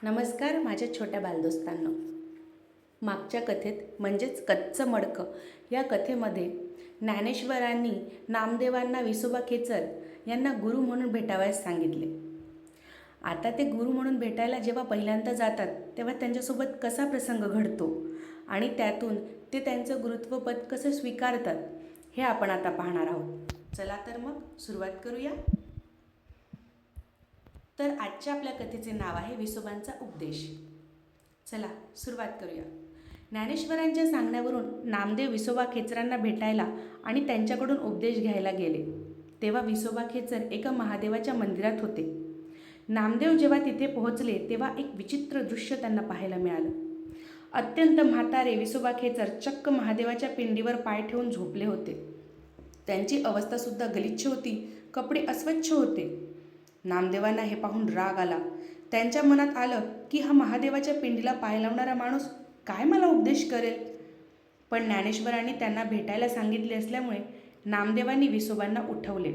नमस्कार माझ्या छोट्या बालदोस्तांनो. मागच्या कथेत म्हणजेच कच्चं मडकं या कथेमध्ये ज्ञानेश्वरांनी नामदेवांना विसोबा खेचर यांना गुरु म्हणून भेटावयास सांगितले. आता ते गुरु म्हणून भेटायला जेव्हा पहिल्यांदा जातात तेव्हा त्यांच्यासोबत कसा प्रसंग घडतो आणि त्यातून ते त्यांचं गुरुत्वपद कसं स्वीकारतात हे आपण आता पाहणार आहोत. चला तर मग सुरुवात करूया. तर आजच्या आपल्या कथेचे नाव आहे विसोबांचा उपदेश. चला सुरुवात करूया. ज्ञानेश्वरांच्या सांगण्यावरून नामदेव विसोबा खेचरांना भेटायला आणि त्यांच्याकडून उपदेश घ्यायला गेले. तेव्हा विसोबा खेचर एका महादेवाच्या मंदिरात होते. नामदेव जेव्हा तिथे पोहोचले तेव्हा एक विचित्र दृश्य त्यांना पाहायला मिळालं. अत्यंत म्हातारे विसोबा खेचर चक्क महादेवाच्या पिंडीवर पाय ठेवून झोपले होते. त्यांची अवस्थासुद्धा गलिच्छ होती, कपडे अस्वच्छ होते. नामदेवांना हे पाहून राग आला. त्यांच्या मनात आलं की हा महादेवाच्या पिंडीला पाय लावणारा माणूस काय मला उपदेश करेल. पण ज्ञानेश्वरांनी त्यांना भेटायला सांगितले असल्यामुळे नामदेवांनी विसोबांना उठवले.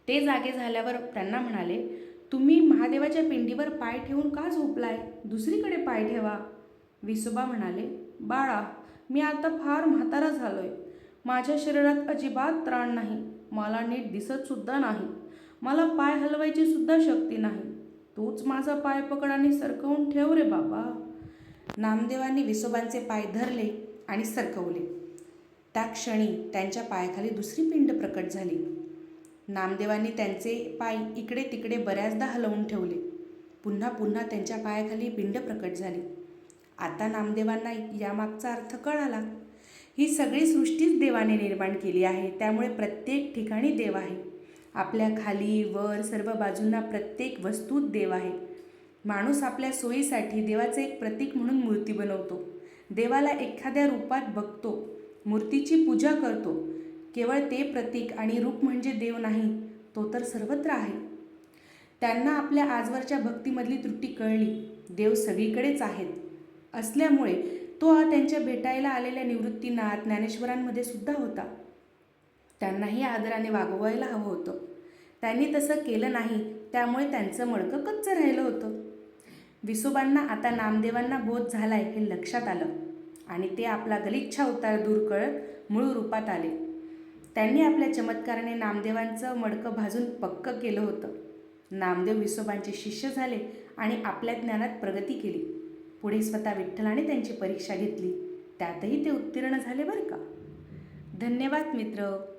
ते जागे झाल्यावर त्यांना म्हणाले, तुम्ही महादेवाच्या पिंडीवर पाय ठेवून का झोपलाय? दुसरीकडे पाय ठेवा. विसोबा म्हणाले, बाळा, मी आता फार म्हातारा झालोय. माझ्या शरीरात अजिबात त्राण नाही. मला नीट दिसतसुद्धा नाही. मला पाय हलवायची सुद्धा शक्ती नाही. तूच माझा पाय पकड आणि सरकवून ठेव रे बाबा. नामदेवांनी विसोबांचे पाय धरले आणि सरकवले. त्या क्षणी त्यांच्या पायाखाली दुसरी पिंड प्रकट झाली. नामदेवांनी त्यांचे पाय इकडे तिकडे बऱ्याचदा हलवून ठेवले. पुन्हा पुन्हा त्यांच्या पायाखाली पिंड प्रकट झाली. आता नामदेवांना यामागचा अर्थ कळाला. ही सगळी सृष्टीच देवाने निर्माण केली आहे. त्यामुळे प्रत्येक ठिकाणी देव आहे. आपल्या खाली वर सर्व बाजूंना प्रत्येक वस्तूत देव आहे. माणूस आपल्या सोयीसाठी देवाचे एक प्रतीक म्हणून मूर्ती बनवतो. देवाला एखाद्या रूपात बघतो, मूर्तीची पूजा करतो. केवळ ते प्रतीक आणि रूप म्हणजे देव नाही, तो तर सर्वत्र आहे. त्यांना आपल्या आजवरच्या भक्तीमधली त्रुटी कळली. देव सगळीकडेच आहेत असल्यामुळे तो त्यांच्या भेटायला आलेल्या निवृत्तीनाथ ज्ञानेश्वरांमध्ये सुद्धा होता. त्यांनाही आदराने वागवायला हवं होतं. त्यांनी तसं केलं नाही, त्यामुळे त्यांचं मडकं कच्चं राहिलं होतं. विसोबांना आता नामदेवांना बोध झालाय हे लक्षात आलं आणि ते आपला गलिच्छ अवतार दूर करत मूळ रूपात आले. त्यांनी आपल्या चमत्काराने नामदेवांचं मडकं भाजून पक्क केलं होतं. नामदेव विसोबांचे शिष्य झाले आणि आपल्या ज्ञानात प्रगती केली. पुढे स्वतः विठ्ठलाने त्यांची परीक्षा घेतली. त्यातही ते उत्तीर्ण झाले बरं का. धन्यवाद मित्र.